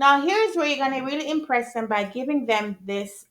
Now, here's where you're going to really impress them by giving them this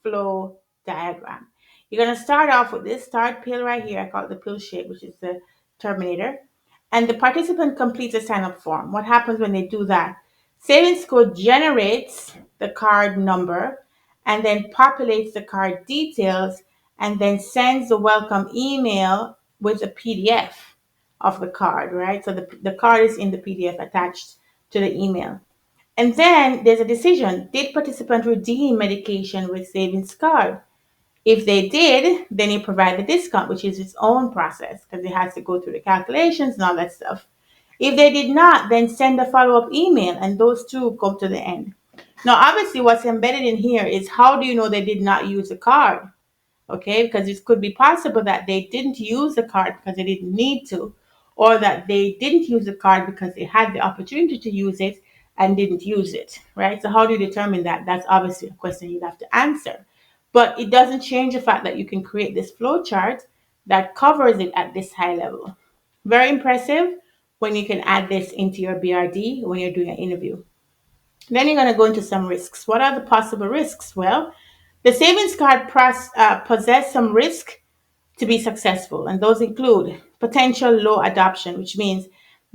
flow diagram. You're going to start off with this start pill right here. I call it the pill shape, which is the terminator. And the participant completes a sign up form. What happens when they do that? Savings code generates the card number and then populates the card details and then sends the welcome email with a PDF of the card, right? So the card is in the PDF attached to the email. And then there's a decision. Did participant redeem medication with savings card? If they did, then you provide the discount, which is its own process because it has to go through the calculations and all that stuff. If they did not, then send a follow-up email and those two go to the end. Now, obviously, what's embedded in here is how do you know they did not use the card? Okay, because it could be possible that they didn't use the card because they didn't need to, or that they didn't use the card because they had the opportunity to use it and didn't use it, right? So how do you determine that? That's obviously a question you'd have to answer. But it doesn't change the fact that you can create this flow chart that covers it at this high level. Very impressive when you can add this into your BRD when you're doing an interview. Then you're going to go into some risks. What are the possible risks? Well, the savings card possess some risk to be successful, and those include potential low adoption, which means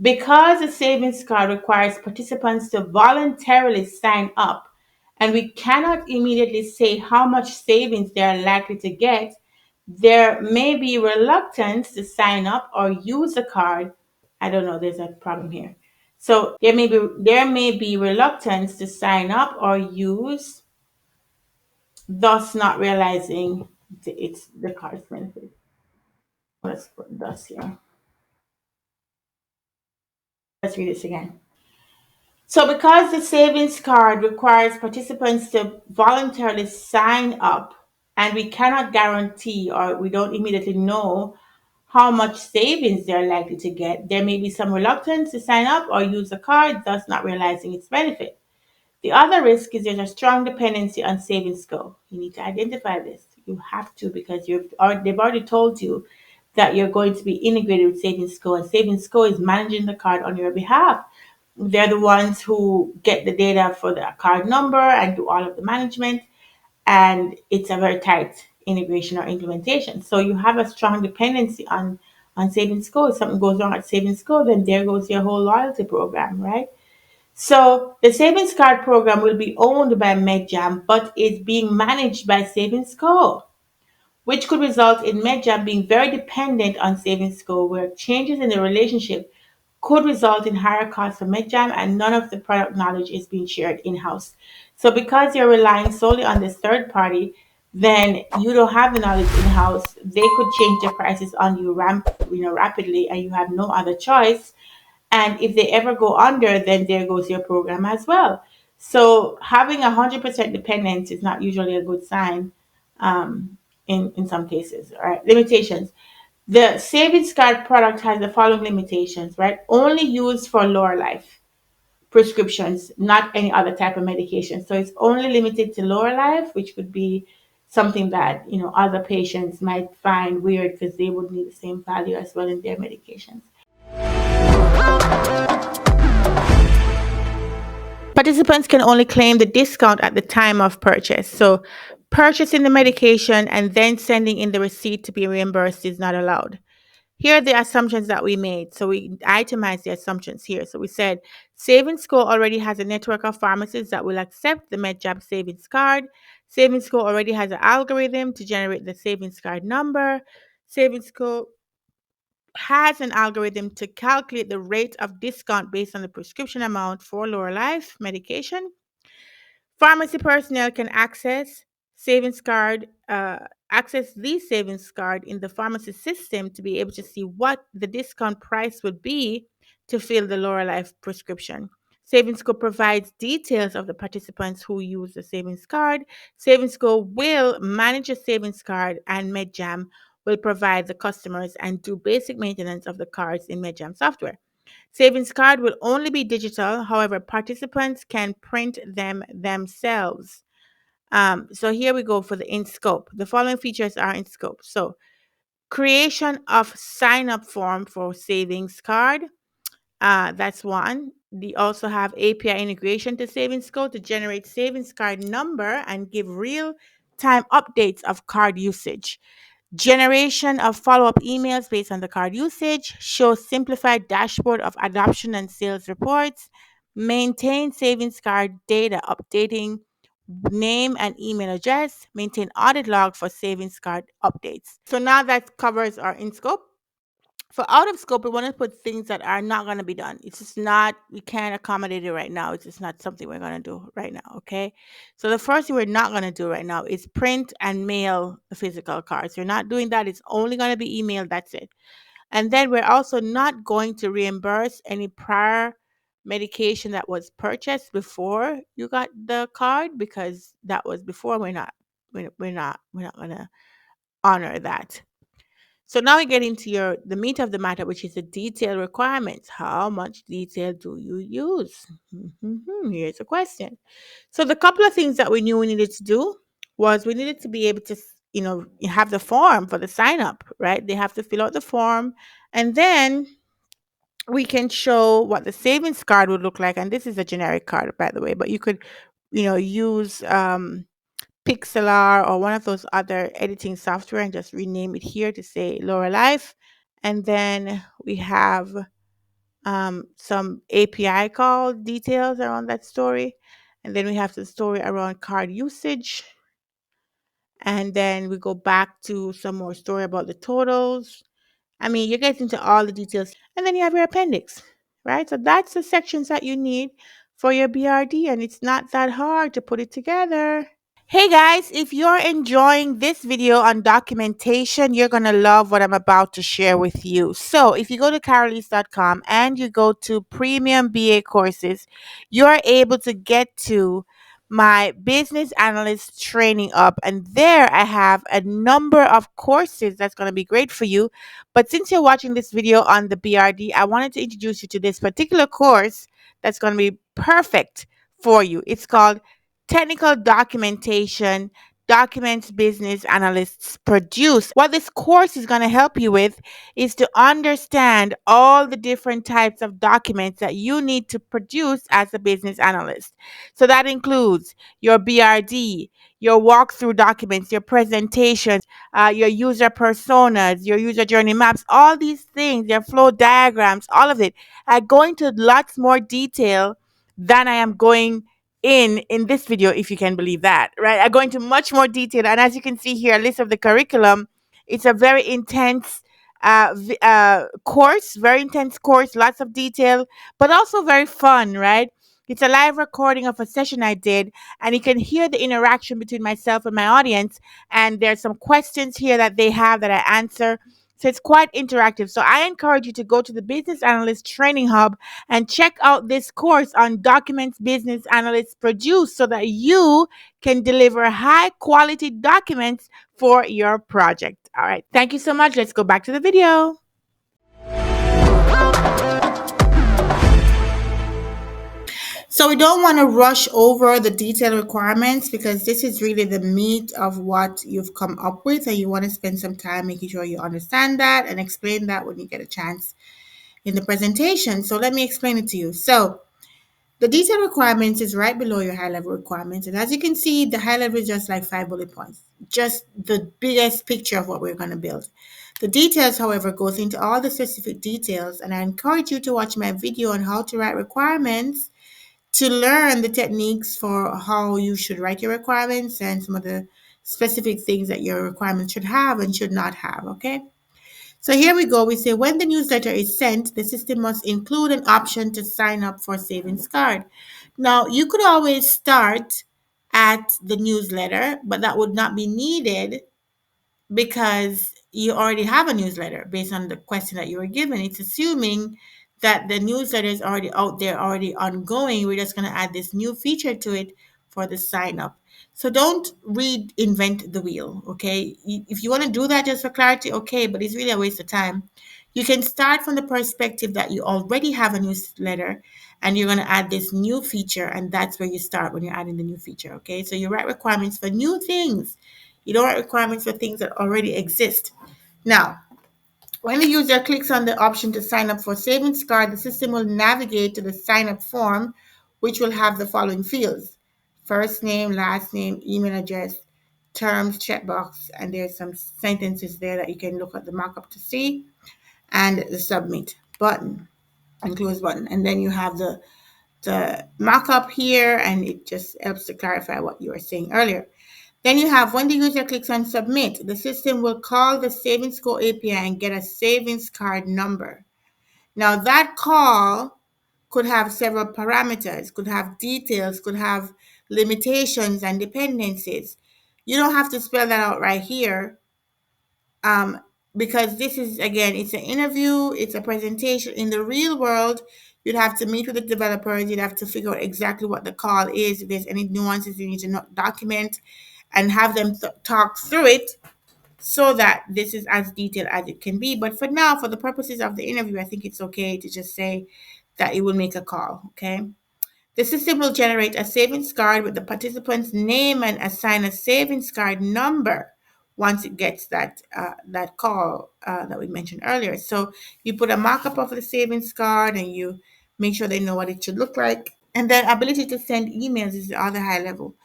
because the savings card requires participants to voluntarily sign up, and we cannot immediately say how much savings they are likely to get, there may be reluctance to sign up or use the card. I don't know, there's a problem here. So there may be reluctance to sign up or use, thus not realizing it's the card's benefit. Let's put thus here. Let's read this again. So because the savings card requires participants to voluntarily sign up, and we cannot guarantee or we don't immediately know how much savings they're likely to get, there may be some reluctance to sign up or use the card, thus not realizing its benefit. The other risk is there's a strong dependency on savings score. You need to identify this. You have to because they've already told you that you're going to be integrated with savings score, and savings score is managing the card on your behalf. They're the ones who get the data for the card number and do all of the management, and it's a very tight integration or implementation. So you have a strong dependency on savings score. If something goes wrong at savings score, then there goes your whole loyalty program, right? So the savings card program will be owned by MedJam, but is being managed by Savings Co, which could result in MedJam being very dependent on Savings Co, where changes in the relationship could result in higher costs for MedJam and none of the product knowledge is being shared in-house. So because you're relying solely on this third party, then you don't have the knowledge in-house. They could change their prices on you rapidly and you have no other choice, and if they ever go under, then there goes your program as well. So having 100% dependence is not usually a good sign in some cases. All right, limitations. The savings card product has the following limitations, right? Only used for lower life prescriptions, not any other type of medication. So it's only limited to lower life, which could be something that other patients might find weird because they would need the same value as well in their medications. Participants can only claim the discount at the time of purchase. So, purchasing the medication and then sending in the receipt to be reimbursed is not allowed. Here are the assumptions that we made. So, we itemized the assumptions here. So, we said Savings Co already has a network of pharmacies that will accept the MedJab savings card. Savings Co already has an algorithm to generate the savings card number. Savings Co has an algorithm to calculate the rate of discount based on the prescription amount for lower life medication. Pharmacy personnel can access the savings card in the pharmacy system to be able to see what the discount price would be to fill the lower life prescription. Savings Co provides details of the participants who use the savings card. Savings Co will manage a savings card, and MedJam will provide the customers and do basic maintenance of the cards in MedJam software. Savings card will only be digital. However, participants can print them themselves. So here we go for the in scope. The following features are in scope. So creation of sign up form for savings card. That's one. They also have API integration to savings code to generate savings card number and give real time updates of card usage. Generation of follow up emails based on the card usage, show simplified dashboard of adoption and sales reports, maintain savings card data, updating name and email address, maintain audit log for savings card updates. So now that covers our in scope. For out of scope, we want to put things that are not going to be done. It's just not, we can't accommodate it right now. It's just not something we're going to do right now. Okay. So the first thing we're not going to do right now is print and mail the physical cards. We're not doing that. It's only going to be emailed. That's it. And then we're also not going to reimburse any prior medication that was purchased before you got the card, because that was before. We're not going to honor that. So now we get into the meat of the matter, which is the detailed requirements. How much detail do you use? Here's a question. So the couple of things that we knew we needed to do was we needed to be able to, have the form for the sign up, right? They have to fill out the form, and then we can show what the savings card would look like. And this is a generic card, by the way, but you could, use Pixlr or one of those other editing software and just rename it here to say Laura Life. And then we have some API call details around that story. And then we have the story around card usage. And then we go back to some more story about the totals. I mean, you get into all the details. And then you have your appendix, right? So that's the sections that you need for your BRD. And it's not that hard to put it together. Hey guys, if you're enjoying this video on documentation, you're going to love what I'm about to share with you. So if you go to Karaleise.com and you go to Premium BA courses, you're able to get to my Business Analyst Training up. And there I have a number of courses that's going to be great for you. But since you're watching this video on the BRD, I wanted to introduce you to this particular course that's going to be perfect for you. It's called Technical Documentation Documents Business Analysts Produce. What this course is going to help you with is to understand all the different types of documents that you need to produce as a business analyst. So that includes your BRD, your walkthrough documents, your presentations, your user personas, your user journey maps, all these things, your flow diagrams, all of it. I go into lots more detail than I am going in this video, if you can believe that, right? I go into much more detail, and as you can see here, a list of the curriculum. It's a very intense course, very intense course, lots of detail, but also very fun, right? It's a live recording of a session I did, and you can hear the interaction between myself and my audience. And there's some questions here that they have that I answer. So it's quite interactive. So I encourage you to go to the Business Analyst Training Hub and check out this course on documents business analysts produce so that you can deliver high quality documents for your project. All right. Thank you so much. Let's go back to the video. So we don't want to rush over the detailed requirements because this is really the meat of what you've come up with, and you want to spend some time making sure you understand that and explain that when you get a chance in the presentation. So let me explain it to you. So the detailed requirements is right below your high level requirements. And as you can see, the high level is just like 5 bullet points, just the biggest picture of what we're going to build. The details, however, goes into all the specific details. And I encourage you to watch my video on how to write requirements to learn the techniques for how you should write your requirements and some of the specific things that your requirements should have and should not have. Okay. So here we go. We say when the newsletter is sent, the system must include an option to sign up for savings card. Now, you could always start at the newsletter, but that would not be needed because you already have a newsletter based on the question that you were given. It's assuming that the newsletter is already out there, already ongoing. We're just going to add this new feature to it for the sign up. So don't reinvent the wheel, okay? If you want to do that just for clarity, okay, but it's really a waste of time. You can start from the perspective that you already have a newsletter and you're going to add this new feature, and that's where you start when you're adding the new feature, okay? So you write requirements for new things. You don't write requirements for things that already exist. Now, When the user clicks on the option to sign up for savings card, the system will navigate to the sign up form, which will have the following fields: first name, last name, email address, terms, checkbox, and there's some sentences there that you can look at the markup to see, and the submit button and close button. And then you have the markup here, and it just helps to clarify what you were saying earlier. Then you have when the user clicks on submit, the system will call the Savings Go API and get a savings card number. Now that call could have several parameters, could have details, could have limitations and dependencies. You don't have to spell that out right here, um, because this is, again, it's an interview, it's a presentation. In the real world, you'd have to meet with the developers, you'd have to figure out exactly what the call is, if there's any nuances you need to document, and have them talk through it so that this is as detailed as it can be. But for now, for the purposes of the interview, I think it's okay to just say that it will make a call, okay? The system will generate a savings card with the participant's name and assign a savings card number once it gets that call that we mentioned earlier. So you put a markup of the savings card and you make sure they know what it should look like. And then ability to send emails is the other high level.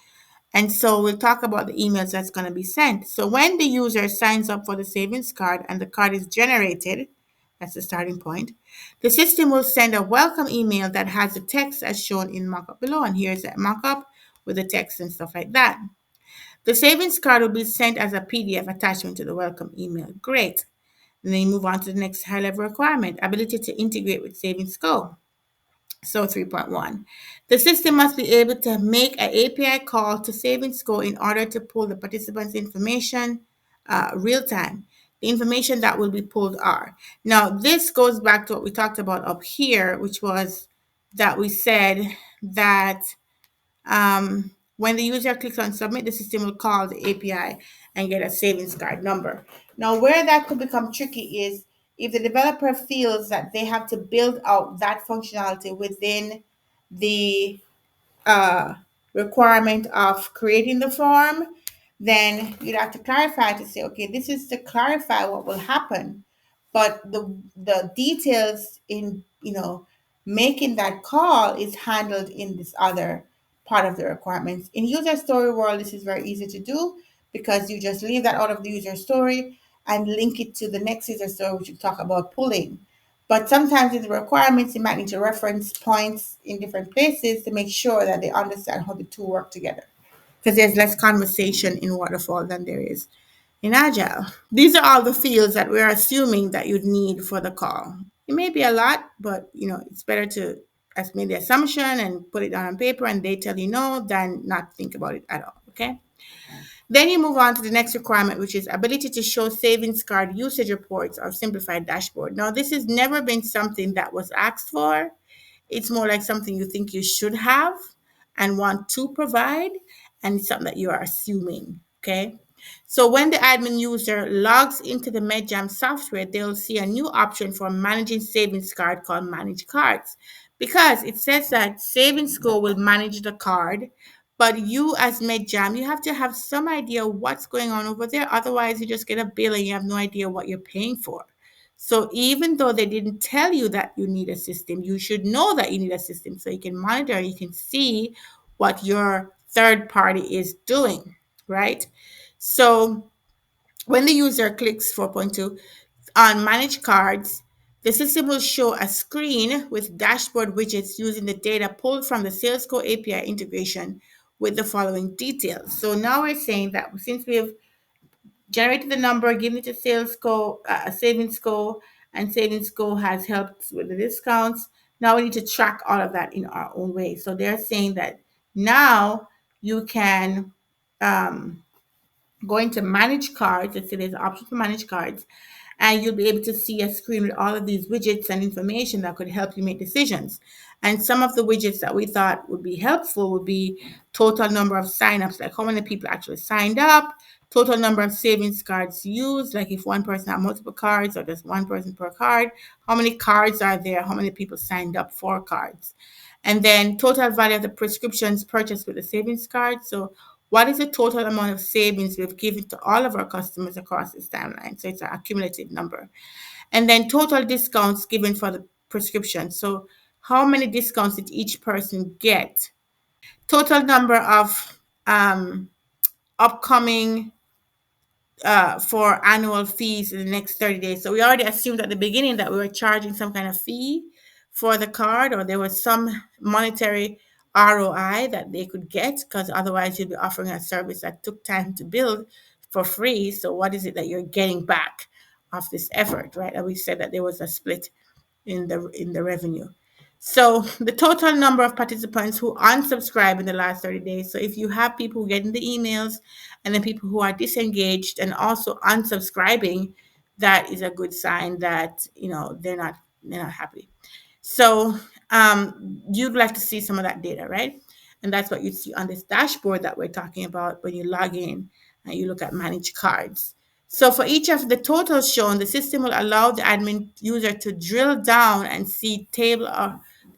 And so we'll talk about the emails that's going to be sent. So when the user signs up for the savings card and the card is generated, that's the starting point, the system will send a welcome email that has the text as shown in markup below. And here's that markup with the text and stuff like that. The savings card will be sent as a PDF attachment to the welcome email. Great. And then you move on to the next high level requirement, ability to integrate with Savings Go. So 3.1, the system must be able to make an API call to Savings Go in order to pull the participants' information real time. The information that will be pulled are. Now, this goes back to what we talked about up here, which was that we said that when the user clicks on submit, the system will call the API and get a savings card number. Now, where that could become tricky is if the developer feels that they have to build out that functionality within the uh, requirement of creating the form, then you'd have to clarify to say, okay, this is to clarify what will happen, but the details in making that call is handled in this other part of the requirements. In user story world, this is very easy to do because you just leave that out of the user story and link it to the next user story, which you talk about pulling. But sometimes in the requirements, you might need to reference points in different places to make sure that they understand how the two work together. Because there's less conversation in waterfall than there is in agile. These are all the fields that we're assuming that you'd need for the call. It may be a lot, but it's better to make the assumption and put it down on paper and they tell you no than not think about it at all. Okay. Then you move on to the next requirement, which is ability to show savings card usage reports or simplified dashboard. Now, this has never been something that was asked for. It's more like something you think you should have and want to provide, and it's something that you are assuming. Okay. So when the admin user logs into the MedJam software, they'll see a new option for managing savings card called Manage Cards. Because it says that Savings Go will manage the card, but you as MedJam, you have to have some idea what's going on over there. Otherwise, you just get a bill and you have no idea what you're paying for. So even though they didn't tell you that you need a system, you should know that you need a system so you can monitor, you can see what your third party is doing, right? So when the user clicks 4.2 on Manage Cards, the system will show a screen with dashboard widgets using the data pulled from the Salesco API integration with the following details. So now we're saying that since we have generated the number, given it to Salesco, Savings Go, and Savings Go has helped with the discounts, now we need to track all of that in our own way. So they're saying that now you can go into manage cards. Let's say there's an option for manage cards, and you'll be able to see a screen with all of these widgets and information that could help you make decisions. And some of the widgets that we thought would be helpful would be total number of signups, like how many people actually signed up, total number of savings cards used, like if one person had multiple cards or just one person per card, how many cards are there, how many people signed up for cards. And then total value of the prescriptions purchased with the savings card. So What is the total amount of savings we've given to all of our customers across this timeline? So it's an accumulative number. And then total discounts given for the prescription. So how many discounts did each person get? Total number of upcoming for annual fees in the next 30 days. So we already assumed at the beginning that we were charging some kind of fee for the card, or there was some monetary ROI that they could get, because otherwise you'd be offering a service that took time to build for free. So what is it that you're getting back of this effort, right? And we said that there was a split in the revenue. So the total number of participants who unsubscribe in the last 30 days. So if you have people getting the emails and then people who are disengaged and also unsubscribing, that is a good sign that they're not happy. So you'd like to see some of that data, right? And that's what you see on this dashboard that we're talking about when you log in and you look at manage cards. So for each of the totals shown, the system will allow the admin user to drill down and see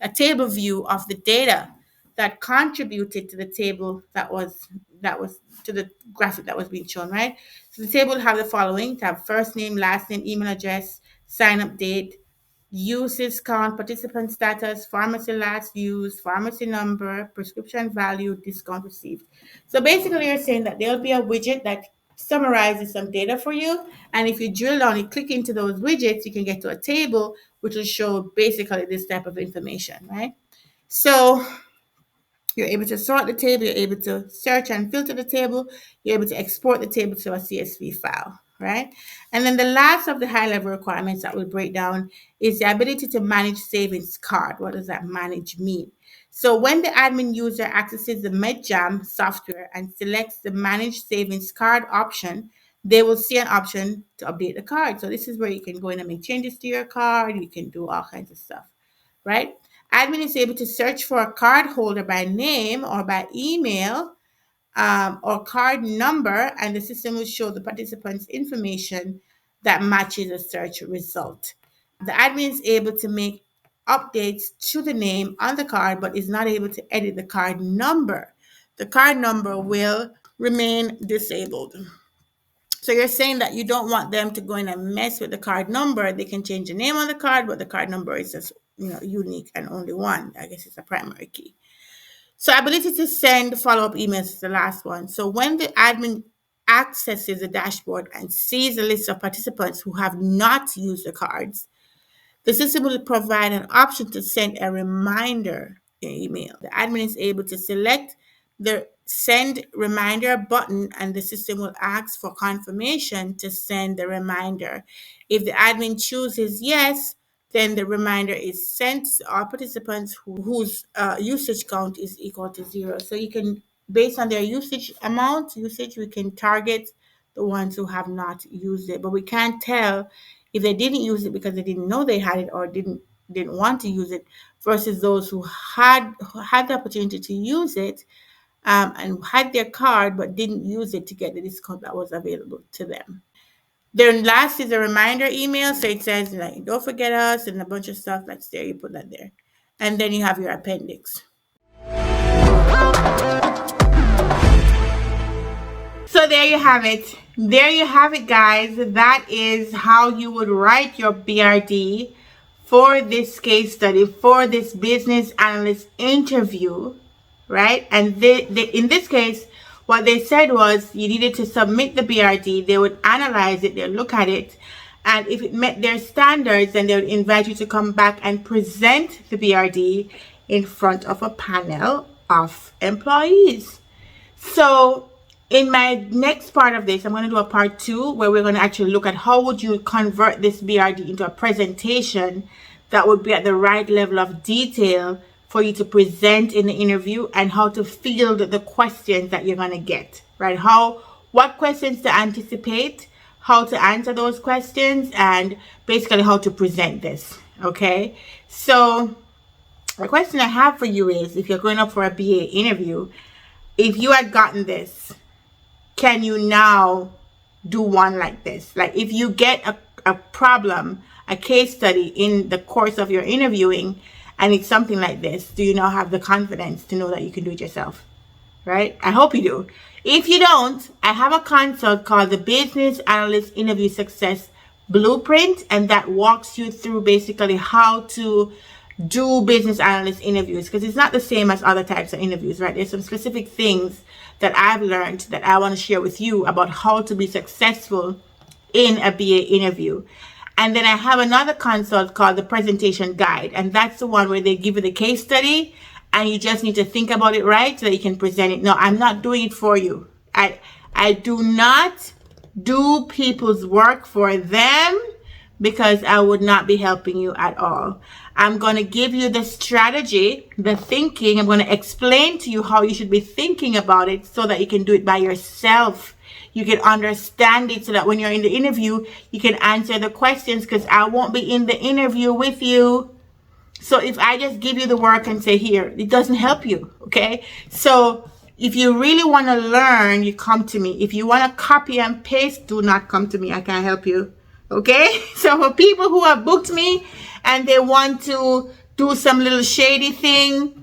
a table view of the data that contributed to the table that was to the graphic that was being shown, right? So the table will have the following: to have first name, last name, email address, sign up date, usage count, participant status, pharmacy last used, pharmacy number, prescription value, discount received. So basically, you're saying that there'll be a widget that summarizes some data for you. And if you drill down and click into those widgets, you can get to a table which will show basically this type of information, right? So you're able to sort the table, you're able to search and filter the table, you're able to export the table to a CSV file, right? And then the last of the high level requirements that we'll break down is the ability to manage savings card. What does that manage mean? So when the admin user accesses the MedJam software and selects the manage savings card option, they will see an option to update the card. So this is where you can go in and make changes to your card, you can do all kinds of stuff, right? Admin is able to search for a card holder by name or by email or card number, and the system will show the participant's information that matches the search result. The admin is able to make updates to the name on the card, but is not able to edit the card number. The card number will remain disabled. So you're saying that you don't want them to go in and mess with the card number. They can change the name on the card, but the card number is just unique and only one. I guess it's a primary key. So ability to send follow-up emails is the last one. So when the admin accesses the dashboard and sees a list of participants who have not used the cards, the system will provide an option to send a reminder email. The admin is able to select the send reminder button, and the system will ask for confirmation to send the reminder. If the admin chooses yes, then the reminder is sent to all participants whose usage count is equal to 0. So you can, based on their usage, we can target the ones who have not used it, but we can't tell if they didn't use it because they didn't know they had it or didn't want to use it, versus those who had the opportunity to use it and had their card but didn't use it to get the discount that was available to them. Then last is a reminder email. So it says, like, don't forget us, and a bunch of stuff that's there. You put that there. And then you have your appendix. So there you have it. There you have it, guys. That is how you would write your BRD for this case study, for this business analyst interview, right? And in this case, what they said was you needed to submit the BRD. They would analyze it, they'll look at it, and if it met their standards, then they would invite you to come back and present the BRD in front of a panel of employees. So in my next part of this, I'm going to do a part 2 where we're going to actually look at how would you convert this BRD into a presentation that would be at the right level of detail for you to present in the interview, and how to field the questions that you're going to get, right? What questions to anticipate, how to answer those questions, and basically how to present this, okay? So the question I have for you is, if you're going up for a BA interview, if you had gotten this, can you now do one like this? Like, if you get a problem, a case study in the course of your interviewing, and it's something like this, do you now have the confidence to know that you can do it yourself, right? I hope you do. If you don't, I have a consult called the Business Analyst Interview Success Blueprint, and that walks you through basically how to do business analyst interviews, because it's not the same as other types of interviews, right? There's some specific things that I've learned that I want to share with you about how to be successful in a BA interview. And then I have another consult called the presentation guide, and that's the one where they give you the case study and you just need to think about it right so that you can present it. No, I'm not doing it for you. I do not do people's work for them, because I would not be helping you at all. I'm going to give you the strategy, the thinking. I'm going to explain to you how you should be thinking about it so that you can do it by yourself. You can understand it so that when you're in the interview, you can answer the questions, because I won't be in the interview with you. So if I just give you the work and say, here, it doesn't help you, okay? So if you really want to learn, you come to me. If you want to copy and paste, do not come to me. I can't help you, okay? So for people who have booked me and they want to do some little shady thing,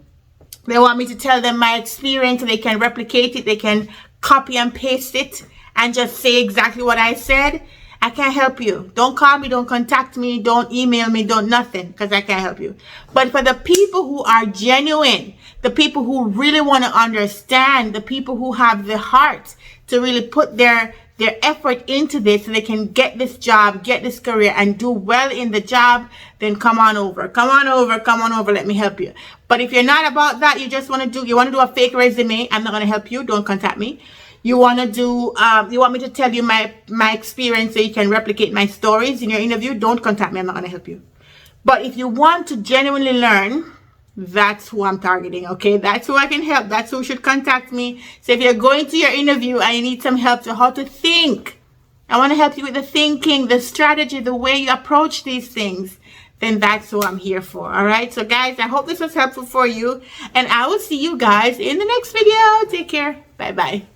they want me to tell them my experience, they can replicate it, they can copy and paste it and just say exactly what I said, I can't help you. Don't call me, don't contact me, don't email me, don't nothing, because I can't help you. But for the people who are genuine, the people who really want to understand, the people who have the heart to really put their effort into this so they can get this job, get this career, and do well in the job, then come on over. Come on over, come on over, let me help you. But if you're not about that, you just want to do a fake resume, I'm not going to help you, don't contact me. You want to do, you want me to tell you my experience so you can replicate my stories in your interview, don't contact me, I'm not going to help you. But if you want to genuinely learn, that's who I'm targeting, okay? That's who I can help. That's who should contact me. So if you're going to your interview and you need some help to how to think, I want to help you with the thinking, the strategy, the way you approach these things, then that's who I'm here for, all right? So guys, I hope this was helpful for you, and I will see you guys in the next video. Take care. Bye-bye.